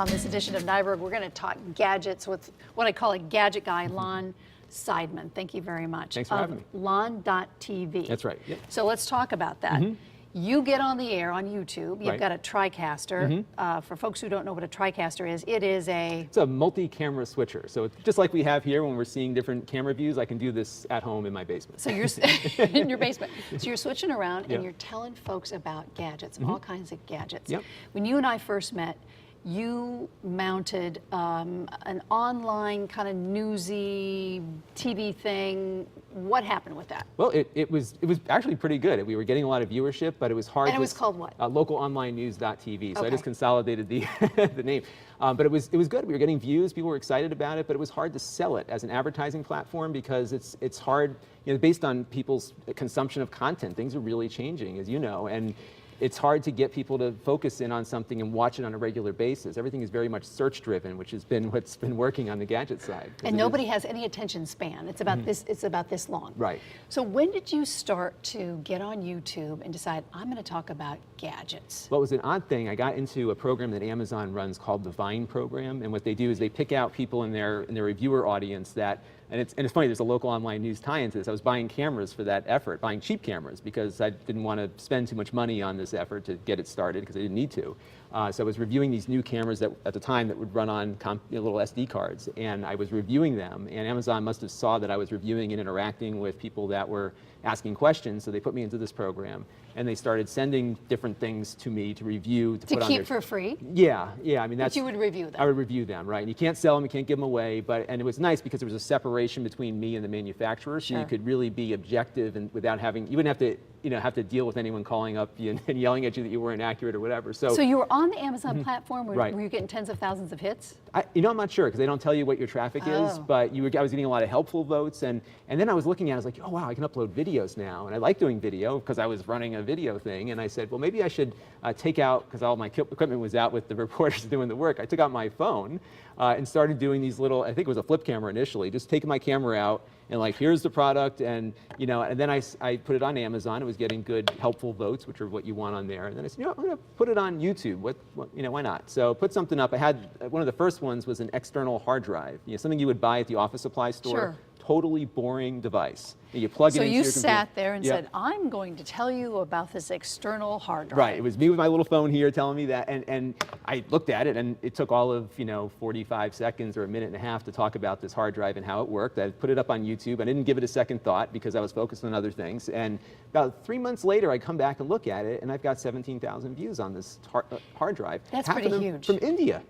On this edition of Nyberg, we're going to talk gadgets with what I call a gadget guy, Lon Seidman. Thank you very much. Thanks for having me. Lon.tv. That's right. Yep. So let's talk about that. You get on the air on YouTube. You've Right. got a TriCaster. For folks who don't know what a TriCaster is, It's a multi-camera switcher. So it's just like we have here when we're seeing different camera views, I can do this at home in my basement. So you're in your basement. So you're switching around Yep. and you're telling folks about gadgets, all kinds of gadgets. Yep. When you and I first met, you mounted an online kind of newsy TV thing. What happened with that? Well, it was actually pretty good. We were getting a lot of viewership, but it was hard. And it was called what? Localonlinenews.tv. So I Okay. just consolidated the the name. But it was good. We were getting views. People were excited about it, but it was hard to sell it as an advertising platform because it's hard. Based on people's consumption of content, things are really changing, as you know, and it's hard to get people to focus in on something and watch it on a regular basis. Everything is very much search-driven, which has been what's been working on the gadget side. And nobody has any attention span. It's about this. It's about this long. Right. So when did you start to get on YouTube and decide I'm going to talk about gadgets? Well, it was an odd thing. I got into a program that Amazon runs called the Vine program, and what they do is they pick out people in their reviewer audience that. And it's funny, there's a local online news tie into this. I was buying cameras for that effort, buying cheap cameras, because I didn't want to spend too much money on this effort to get it started, because I didn't need to. So I was reviewing these new cameras that, at the time, that would run on little SD cards, and I was reviewing them, and Amazon must have saw that I was reviewing and interacting with people that were asking questions, so they put me into this program, and they started sending different things to me to review, to put on keep for free? Yeah. I mean, But you would review them. I would review them, right? And you can't sell them, you can't give them away, and it was nice because there was a separation between me and the manufacturer, so you could really be objective and without having, you wouldn't have to deal with anyone calling up you and yelling at you that you weren't accurate or whatever. So you were on the Amazon platform. Right. Were you getting tens of thousands of hits? I'm not sure because they don't tell you what your traffic is, but I was getting a lot of helpful votes, and then I was looking at it, I was like, oh wow, I can upload videos now, and I like doing video because I was running a video thing, and I said, well, maybe I should take out, because all my equipment was out with the reporters doing the work, I took out my phone and started doing these little, I think it was a flip camera initially, just taking my camera out and like, here's the product, and and then I put it on Amazon. It was getting good, helpful votes, which are what you want on there. And then I said, I'm gonna put it on YouTube. Why not? So put something up. I had one of the first ones was an external hard drive, something you would buy at the office supply store. Sure. Totally boring device. You plug it into your computer. So you sat there and said, I'm going to tell you about this external hard drive. Right, it was me with my little phone here telling me that, and I looked at it, and it took all of 45 seconds or a minute and a half to talk about this hard drive and how it worked. I put it up on YouTube. I didn't give it a second thought because I was focused on other things. And about 3 months later, I come back and look at it, and I've got 17,000 views on this hard drive. That's Half pretty of them huge. from India,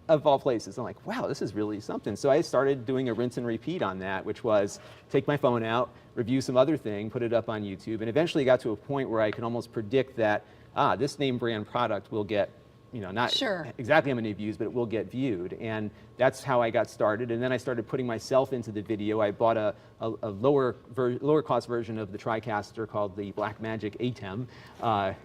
of all places. I'm like, wow, this is really something. So I started doing a rinse and repeat on that, which was take my phone out, review some other thing, put it up on YouTube, and eventually got to a point where I could almost predict that, this name brand product will get, not exactly how many views, but it will get viewed. And that's how I got started. And then I started putting myself into the video. I bought a lower cost version of the TriCaster called the Blackmagic ATEM.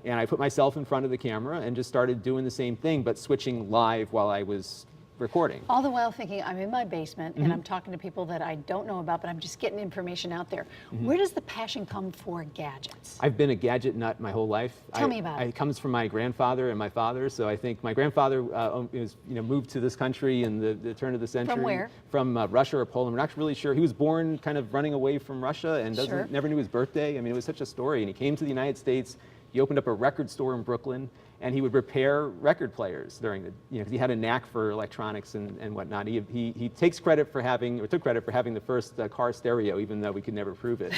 And I put myself in front of the camera and just started doing the same thing, but switching live while I was recording. All the while thinking, I'm in my basement and I'm talking to people that I don't know about, but I'm just getting information out there. Where does the passion come for gadgets? I've been a gadget nut my whole life. Tell me about it. It comes from my grandfather and my father. So I think my grandfather moved to this country in the turn of the century. From where? From Russia or Poland. We're not really sure. He was born kind of running away from Russia and never knew his birthday. I mean, it was such a story. And he came to the United States. He opened up a record store in Brooklyn, and he would repair record players during the, because he had a knack for electronics and whatnot. He takes credit for having, or took credit for having the first car stereo, even though we could never prove it.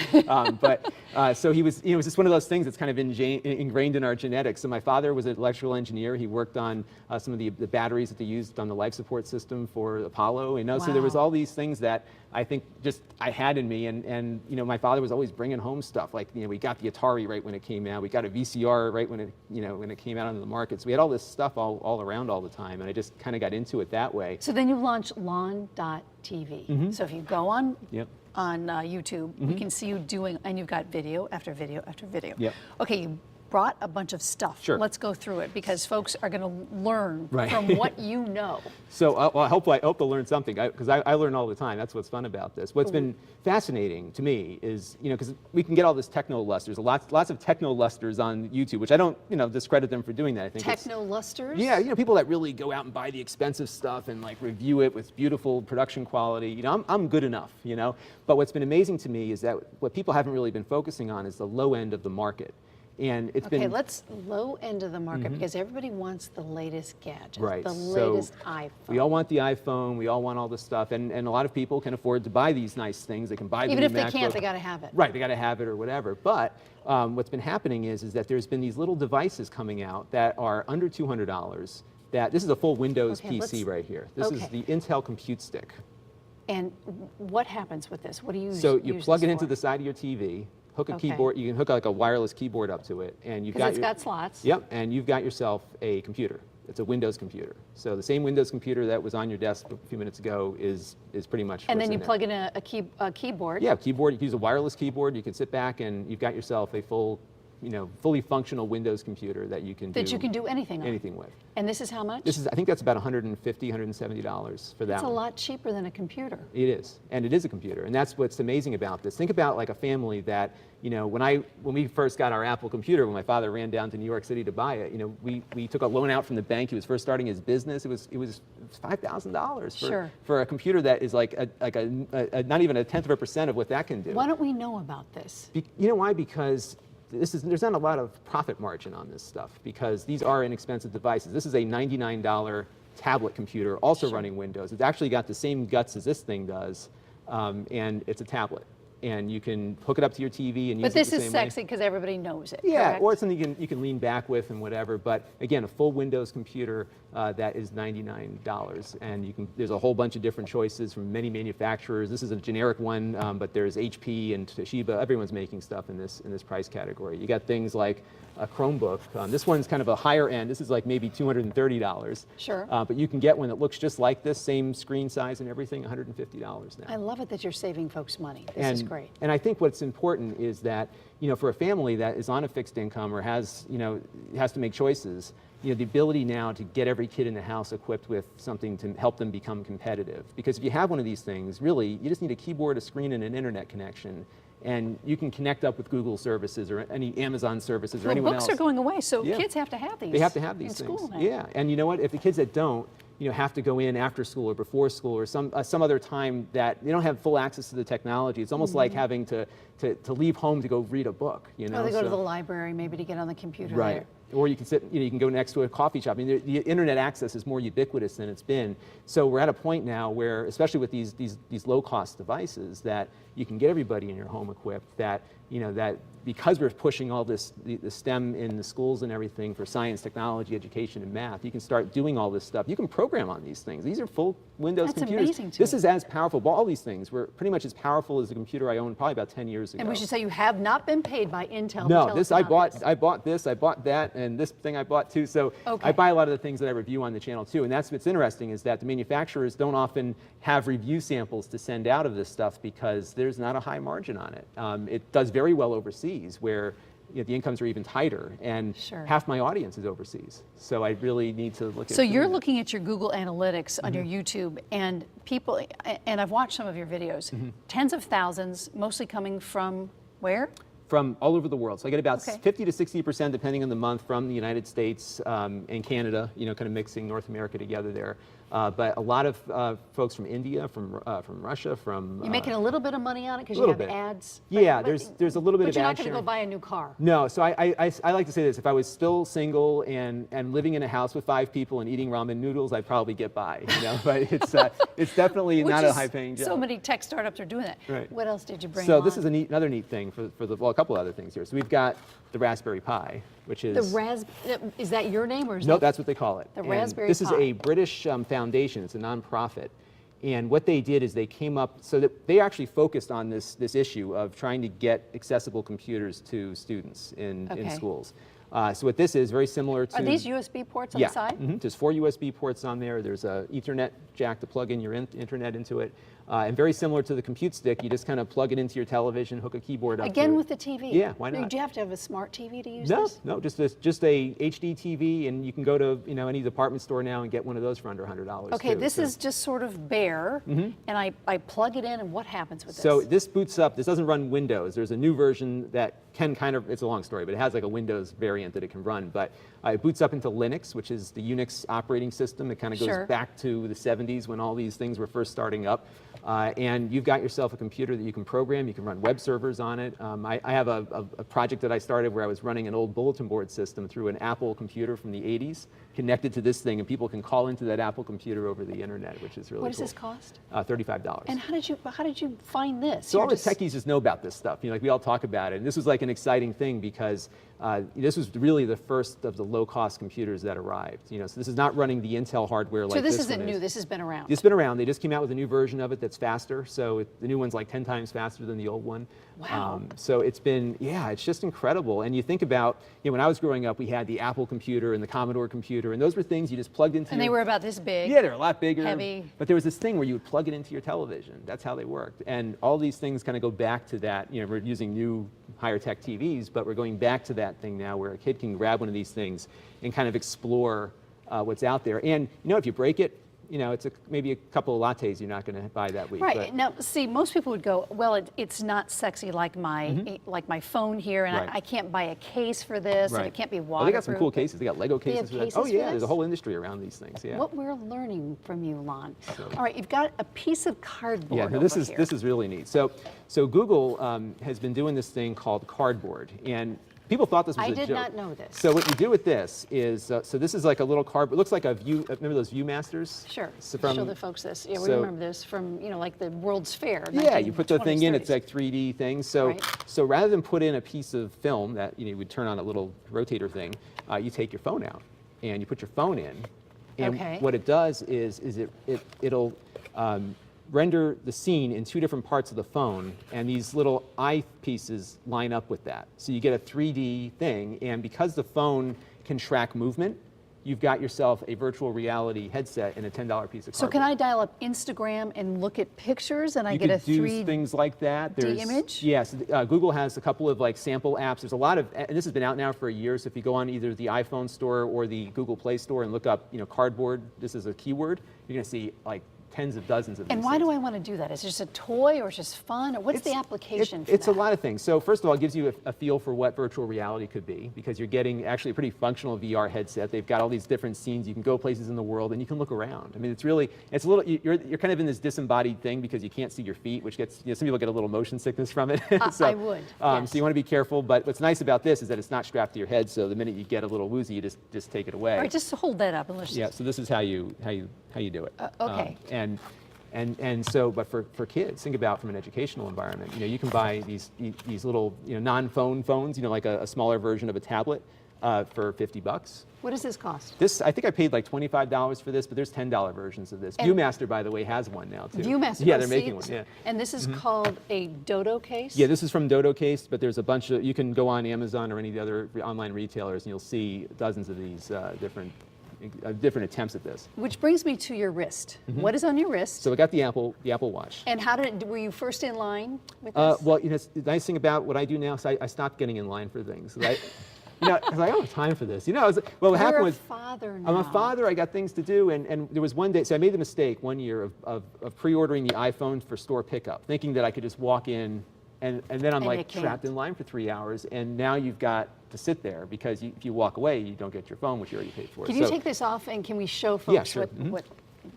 So he was, it was just one of those things that's kind of ingrained in our genetics. So my father was an electrical engineer. He worked on some of the batteries that they used on the life support system for Apollo. So there was all these things that I think just I had in me, and my father was always bringing home stuff. Like, we got the Atari right when it came out. We got a VCR right when it came out onto the market. So we had all this stuff all around all the time, and I just kind of got into it that way. So then you launched Lon.tv. So if you go on YouTube, we can see you doing, and you've got video after video after video. Yep. Okay, you brought a bunch of stuff. Sure. Let's go through it because folks are going to learn Right. from what you know. So well, I hope they'll learn something because I learn all the time. That's what's fun about this. What's been fascinating to me is, because we can get all this techno-lusters, lots of techno-lusters on YouTube, which I don't, discredit them for doing that. I think Techno-lusters? Yeah, people that really go out and buy the expensive stuff and like review it with beautiful production quality. I'm good enough, But what's been amazing to me is that what people haven't really been focusing on is the low end of the market. And it's Okay, been let's low end of the market because everybody wants the latest gadget, right. the So latest iPhone. we all want the iPhone. We all want all this stuff, and a lot of people can afford to buy these nice things. They can buy the Even new if they MacBook. can't, they got to have it. Right, they got to have it or whatever. But what's been happening is that there's been these little devices coming out that are under $200. This is a full Windows PC right here. This is the Intel Compute Stick. And what happens with this? What do you use? So you plug it into for? the side of your TV. Hook a keyboard. You can hook like a wireless keyboard up to it, and you've got got slots. Yep, and you've got yourself a computer. It's a Windows computer. So the same Windows computer that was on your desk a few minutes ago is pretty much. And then you there. plug in a keyboard. Yeah, keyboard. You can use a wireless keyboard. You can sit back and you've got yourself a full, fully functional Windows computer that you can do anything with. And this is how much? I think that's about $150, $170 for that. It's a lot cheaper than a computer. It is, and it is a computer, and that's what's amazing about this. Think about like a family that, when we first got our Apple computer, when my father ran down to New York City to buy it, we took a loan out from the bank. He was first starting his business. It was $5,000 for a computer that is like not even 1/10% of what that can do. Why don't we know about this? You know why? Because there's not a lot of profit margin on this stuff because these are inexpensive devices. This is a $99 tablet computer, also running Windows. It's actually got the same guts as this thing does, and it's a tablet. And you can hook it up to your TV and use it the same way. But this is sexy because everybody knows it. Yeah, correct? or it's something you can lean back with and whatever. But again, a full Windows computer that is $99, and there's a whole bunch of different choices from many manufacturers. This is a generic one, but there's HP and Toshiba. Everyone's making stuff in this price category. You got things like a Chromebook. This one's kind of a higher end. This is like maybe $230. Sure. But you can get one that looks just like this, same screen size and everything, $150 now. I love it that you're saving folks money. This is great. And I think what's important is that, for a family that is on a fixed income or has to make choices, the ability now to get every kid in the house equipped with something to help them become competitive. Because if you have one of these things, really, you just need a keyboard, a screen, and an internet connection. And you can connect up with Google services or any Amazon services or anyone else. Books are going away, so kids have to have these. They have to have these in things. School now. Yeah, and you know what? If the kids that don't, have to go in after school or before school or some other time that they don't have full access to the technology, it's almost like having to leave home to go read a book. Or they go to the library maybe to get on the computer right. there. Or you can sit, you can go next to a coffee shop. I mean, the internet access is more ubiquitous than it's been. So we're at a point now where, especially with these low-cost devices, that you can get everybody in your home equipped. That that because we're pushing all the STEM in the schools and everything for science, technology, education, and math, you can start doing all this stuff. You can program on these things. These are full Windows computers. Amazing to this me. is as powerful. All these things were pretty much as powerful as the computer I owned probably about 10 years ago. And we should say you have not been paid by Intel. No, to tell this us I about bought. this. I bought this. I bought that, and this thing I bought too. So I buy a lot of the things that I review on the channel too. And that's what's interesting is that the manufacturers don't often have review samples to send out of this stuff because there's not a high margin on it. It does very well overseas where the incomes are even tighter, and half my audience is overseas. So I really need to look at. So you're looking at your Google Analytics on your YouTube, and people, and I've watched some of your videos, tens of thousands, mostly coming from where? From all over the world. So I get about 50 to 60%, depending on the month, from the United States and Canada, kind of mixing North America together there. But a lot of folks from India, from Russia, from... You're making a little bit of money on it because you have ads? Yeah, there's a little bit of ad. But you're not going to go buy a new car? No, so I like to say this. If I was still single and living in a house with 5 people and eating ramen noodles, I'd probably get by, But it's definitely not a high-paying job. So many tech startups are doing that. Right. What else did you bring So on? this is another neat thing a couple other things here. So we've got the Raspberry Pi, which is... Is that your name or is No, that... that's what they call it. The Raspberry Pi. This is a British foundation. It's a nonprofit. And what they did is they came up, so that they actually focused on this issue of trying to get accessible computers to students in schools. So what this is very similar to... Are these USB ports on the side? There's 4 USB ports on there. There's a Ethernet jack to plug in your internet into it. And very similar to the compute stick, you just kind of plug it into your television, hook a keyboard up to Again it. with the TV? Yeah, why not? Do you have to have a smart TV to use No, this? no, just a HD TV, and you can go to any department store now and get one of those for under $100. Okay, too, this so. is just sort of bare, and I plug it in, and what happens with this? So this boots up. This doesn't run Windows. There's a new version that can kind of, it's a long story, but it has like a Windows variant that it can run. But it boots up into Linux, which is the Unix operating system. It kind of goes Sure. back to the 70s when all these things were first starting up. And you've got yourself a computer that you can program. You can run web servers on it. I have a project that I started where I was running an old bulletin board system through an Apple computer from the 80s, connected to this thing, and people can call into that Apple computer over the internet, which is really What does cool. this cost? $35. And how did you find this? So You're all the just- techies just know about this stuff. Like we all talk about it. And this was like an exciting thing because this was really the first of the low-cost computers that arrived. So this is not running the Intel hardware like So this one isn't new. is. This has been around. It's been around. They just came out with a new version of it that's faster. So the new one's like 10 times faster than the old one. Wow. So it's been, it's just incredible. And you think about, when I was growing up, we had the Apple computer and the Commodore computer, and those were things you just plugged into. And they were about this big. Yeah, they're a lot bigger. Heavy. But there was this thing where you would plug it into your television. That's how they worked. And all these things kind of go back to that. We're using new, higher tech TVs, but we're going back to that thing now where a kid can grab one of these things and kind of explore what's out there. And if you break it, it's maybe a couple of lattes you're not going to buy that week. Right. But Now, see, most people would go, well, it's not sexy like my phone here, and Right. I can't buy a case for this, and Right. it can't be Well, waterproof. they got some cool cases. They got Lego They have cases for that. cases Oh for yeah, there's a this? whole industry around these things. Yeah. What we're learning from you, Lon. So- All right, you've got a piece of cardboard Yeah, no, over this here. is really neat. So Google has been doing this thing called cardboard, and people thought this was I a did joke. not know this. So what you do with this is, so this is like a little cardboard. It looks like a View. Remember those Viewmasters? Sure. So Show the folks this. Yeah, we so- remember this from, like the World's Fair. Yeah, you put the thing in, 1920s, it's like 3D thing. So, Right. so rather than put in a piece of film that you would turn on a little rotator thing, you take your phone out and you put your phone in. And Okay. what it does is it'll render the scene in two different parts of the phone, and these little eyepieces line up with that. So you get a 3D thing, and because the phone can track movement, you've got yourself a virtual reality headset and a $10 piece of cardboard. So can I dial up Instagram and look at pictures, and I You get a could do 3D things like that. image? Yes, Google has a couple of like sample apps. There's a lot of, and this has been out now for a year. So if you go on either the iPhone store or the Google Play Store and look up, cardboard, this is a keyword, you're going to see like tens of dozens of these And why things. do I want to do that? Is it just a toy or it's just fun? Or what's the application for It's that? a lot of things. So first of all, it gives you a feel for what virtual reality could be, because you're getting actually a pretty functional VR headset. They've got all these different scenes. You can go places in the world and you can look around. I mean, it's a little, you're kind of in this disembodied thing because you can't see your feet, which gets, some people get a little motion sickness from it. I would, yes. So you want to be careful, but what's nice about this is that it's not strapped to your head, so the minute you get a little woozy, you just take it away. All right, just hold that up and let's Yeah, so this is how you do it. Okay. And so, but for kids, think about from an educational environment. You can buy these little non-phone phones, like a smaller version of a tablet for $50. What does this cost? This, I think I paid like $25 for this, but there's $10 versions of this. And Viewmaster, by the way, has one now too. Viewmaster. Yeah, oh, they're see, making one. Yeah. And this is called a Dodo case? Yeah, this is from Dodo Case, but there's a bunch of, you can go on Amazon or any of the other online retailers and you'll see dozens of these different attempts at this. Which brings me to your wrist. What is on your wrist? So I got the Apple Watch. And were you first in line with this? Well, the nice thing about what I do now is I stopped getting in line for things. Because I don't have time for this. What happened You're a was, father now. I'm a father, I got things to do, and there was one day, so I made the mistake one year of pre-ordering the iPhone for store pickup, thinking that I could just walk in, and then I'm And like you can't. trapped in line for 3 hours, and now you've got to sit there, because if you walk away, you don't get your phone, which you already paid for. Can you take this off and can we show folks sure. what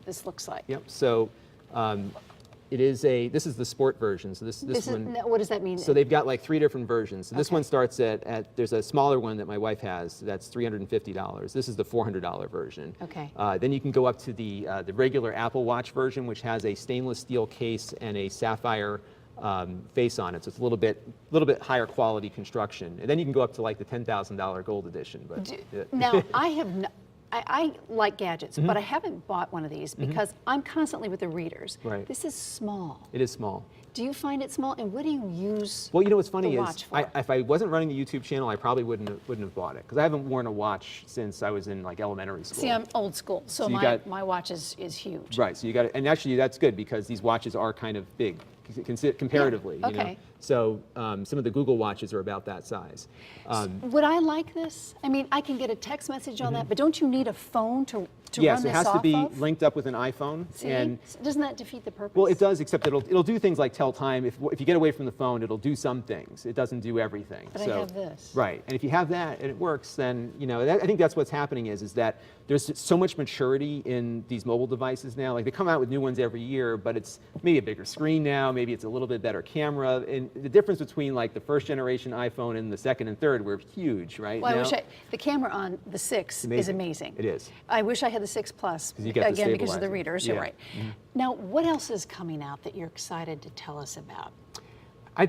this looks like? Yep, so this is the sport version, so this one. What does that mean? So they've got like 3 different versions. So this Okay. one starts at there's a smaller one that my wife has that's $350. This is the $400 version. Okay. Then you can go up to the regular Apple Watch version, which has a stainless steel case and a sapphire face on it. So it's a little bit higher quality construction. And then you can go up to like the $10,000 gold edition. But Now, I I like gadgets, but I haven't bought one of these because I'm constantly with the readers. Right. This is small. It is small. Do you find it small, and what do you use Well, you know what's funny the is, watch for? if I wasn't running the YouTube channel, I probably wouldn't have bought it, because I haven't worn a watch since I was in like elementary school. See, I'm old school, so you my, got- my watch is huge. Right, so you got, and actually that's good because these watches are kind of big, comparatively. Yeah, You know? okay. So some of the Google watches are about that size. Would I like this? I mean, I can get a text message on that, but don't you need a phone to Yes, run it this has to off be of? linked up with an iPhone. See, And doesn't that defeat the purpose? well, it does, except it'll do things like tell time. If you get away from the phone, it'll do some things. It doesn't do everything. But I have this. Right, and if you have that and it works, then I think that's what's happening is that there's so much maturity in these mobile devices now. Like they come out with new ones every year, but it's maybe a bigger screen now, maybe it's a little bit better camera, and the difference between like the first generation iPhone and the second and third were huge, right? Well, now, the camera on the 6 is amazing. It is. I wish I had the 6 Plus, you get the again, because of the stabilizer. readers, Yeah. you're right. Now, what else is coming out that you're excited to tell us about?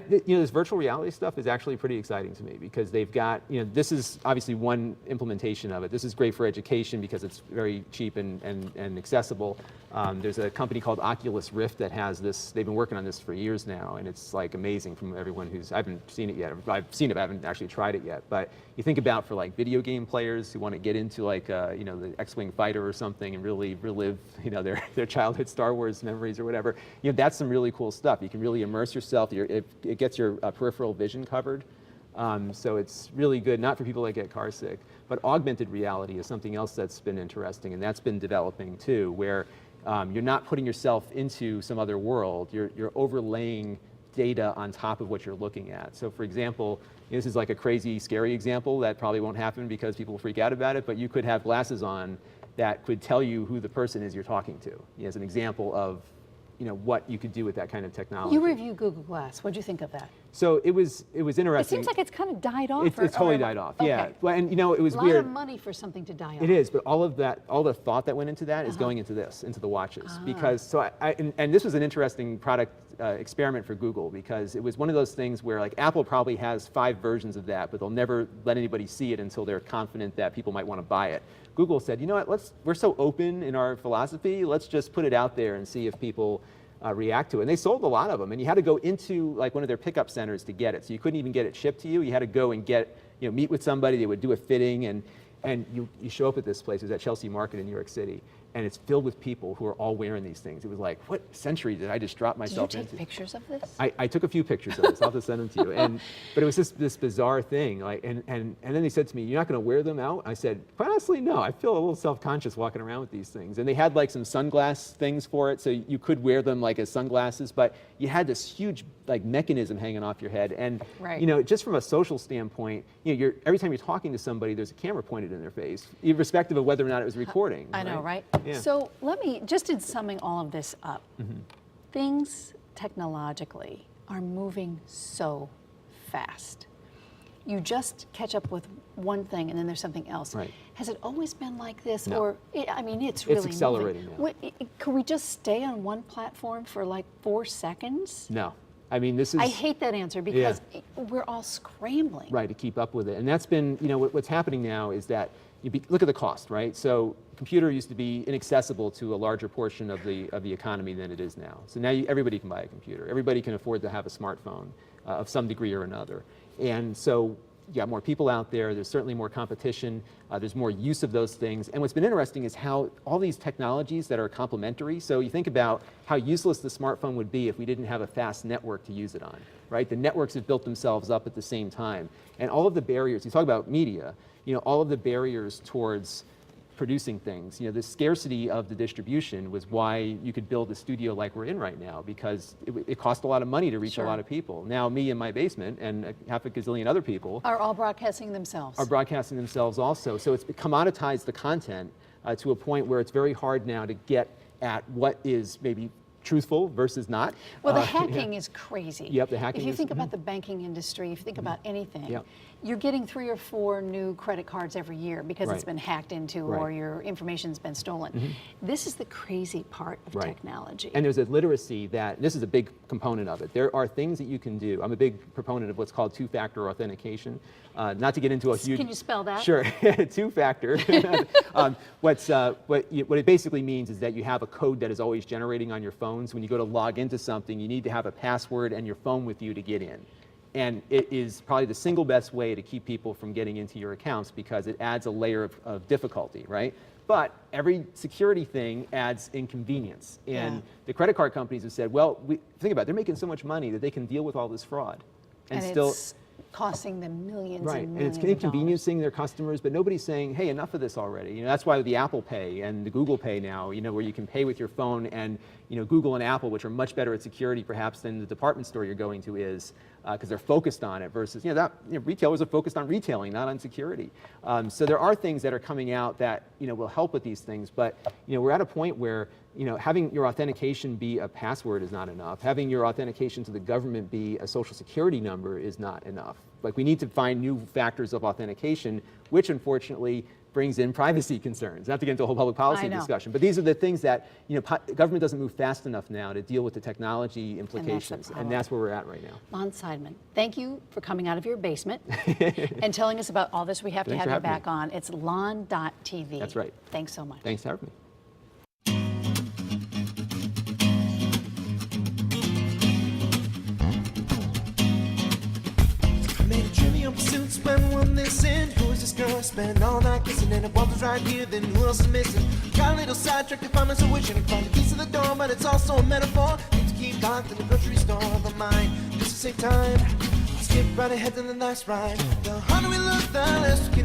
This virtual reality stuff is actually pretty exciting to me because they've got, this is obviously one implementation of it. This is great for education because it's very cheap and accessible. There's a company called Oculus Rift that has this. They've been working on this for years now, and it's like amazing from everyone I haven't seen it yet. I've seen it, but I haven't actually tried it yet. But you think about for like video game players who want to get into like, the X-Wing fighter or something and really relive, their childhood Star Wars memories or whatever. That's some really cool stuff. You can really immerse yourself. It gets your peripheral vision covered. So it's really good, not for people that get car sick, but augmented reality is something else that's been interesting, and that's been developing too, where you're not putting yourself into some other world, you're overlaying data on top of what you're looking at. So for example, this is like a crazy, scary example that probably won't happen because people freak out about it, but you could have glasses on that could tell you who the person is you're talking to, as an example of what you could do with that kind of technology. You reviewed Google Glass. What did you think of that? So it was interesting. It seems like it's kind of died off. It's totally died off. Yeah. Okay. Well, and it was a lot weird. of money for something to die off. It is, but all the thought that went into that is going into the watches. Because and this was an interesting product experiment for Google, because it was one of those things where like Apple probably has 5 versions of that, but they'll never let anybody see it until they're confident that people might want to buy it. Google said, you know what, we're so open in our philosophy, let's just put it out there and see if people react to it. And they sold a lot of them, and you had to go into like one of their pickup centers to get it. So you couldn't even get it shipped to you. You had to go and meet with somebody. They would do a fitting, and you show up at this place. It was at Chelsea Market in New York City, and it's filled with people who are all wearing these things. It was like, what century did I just drop myself into? Did you take pictures of this? I took a few pictures of this. I'll have to send them to you. But it was just this bizarre thing. And then they said to me, "You're not going to wear them out?" I said, "Quite honestly, no. I feel a little self-conscious walking around with these things." And they had like some sunglass things for it, so you could wear them like as sunglasses. But you had this huge like mechanism hanging off your head. And right. Just from a social standpoint, every time you're talking to somebody, there's a camera pointed in their face, irrespective of whether or not it was recording. I know, right? Yeah. So let me, just in summing all of this up, things technologically are moving so fast. You just catch up with one thing and then there's something else. Right. Has it always been like this? No. Or, it's really accelerating moving. now. Could we just stay on one platform for like 4 seconds? No. I mean, this is... I hate that answer because we're all scrambling. Right, to keep up with it. And that's been, what's happening now is that, look at the cost, right? So computer used to be inaccessible to a larger portion of the economy than it is now. So now everybody can buy a computer. Everybody can afford to have a smartphone of some degree or another. And so you got more people out there, there's certainly more competition, there's more use of those things. And what's been interesting is how all these technologies that are complementary, so you think about how useless the smartphone would be if we didn't have a fast network to use it on, right? The networks have built themselves up at the same time. And all of the barriers, you talk about media, all of the barriers towards producing things, the scarcity of the distribution was why you could build a studio like we're in right now, because it cost a lot of money to reach a lot of people. Now me in my basement and half a gazillion other people are all broadcasting themselves. Are broadcasting themselves also. So it's commoditized the content to a point where it's very hard now to get at what is maybe truthful versus not. Well, the hacking is crazy. Yep, the hacking If you is- think about the banking industry, if you think about anything, Yep. you're getting 3 or 4 new credit cards every year because it's Right. been hacked into or your information's been stolen. This is the crazy part of Right. technology. And there's a literacy that, this is a big component of it. There are things that you can do. I'm a big proponent of what's called two-factor authentication. Not to get into a huge... Can you spell that? Sure, two-factor. What it basically means is that you have a code that is always generating on your phones. When you go to log into something, you need to have a password and your phone with you to get in. And it is probably the single best way to keep people from getting into your accounts because it adds a layer of difficulty, right? But every security thing adds inconvenience. And the credit card companies have said, well, think about it, they're making so much money that they can deal with all this fraud. And still, it's costing them millions right, and and it's millions of dollars. inconveniencing their customers, but nobody's saying, hey, enough of this already. That's why the Apple Pay and the Google Pay now, where you can pay with your phone, and Google and Apple, which are much better at security perhaps than the department store you're going to is, because they're focused on it versus, retailers are focused on retailing, not on security. So there are things that are coming out that, will help with these things, but, we're at a point where, having your authentication be a password is not enough. Having your authentication to the government be a social security number is not enough. Like, we need to find new factors of authentication, which unfortunately brings in privacy concerns. Not to get into a whole public policy discussion, but these are the things that, government doesn't move fast enough now to deal with the technology implications, and that's where we're at right now. Lon Seidman, thank you for coming out of your basement and telling us about all this. We have to have you back on. It's lon.tv. That's right. Thanks so much. Thanks for having me. Pursuits when one this in. Who is this girl? Spend all night kissing, and if one was right here, then who else is missing? Got a little sidetracked if I'm so wishing to find the keys to the door, but it's also a metaphor. Need to keep locked in the grocery store of the mind, just to save time. Skip right ahead to the nice ride. The harder we look, the less we can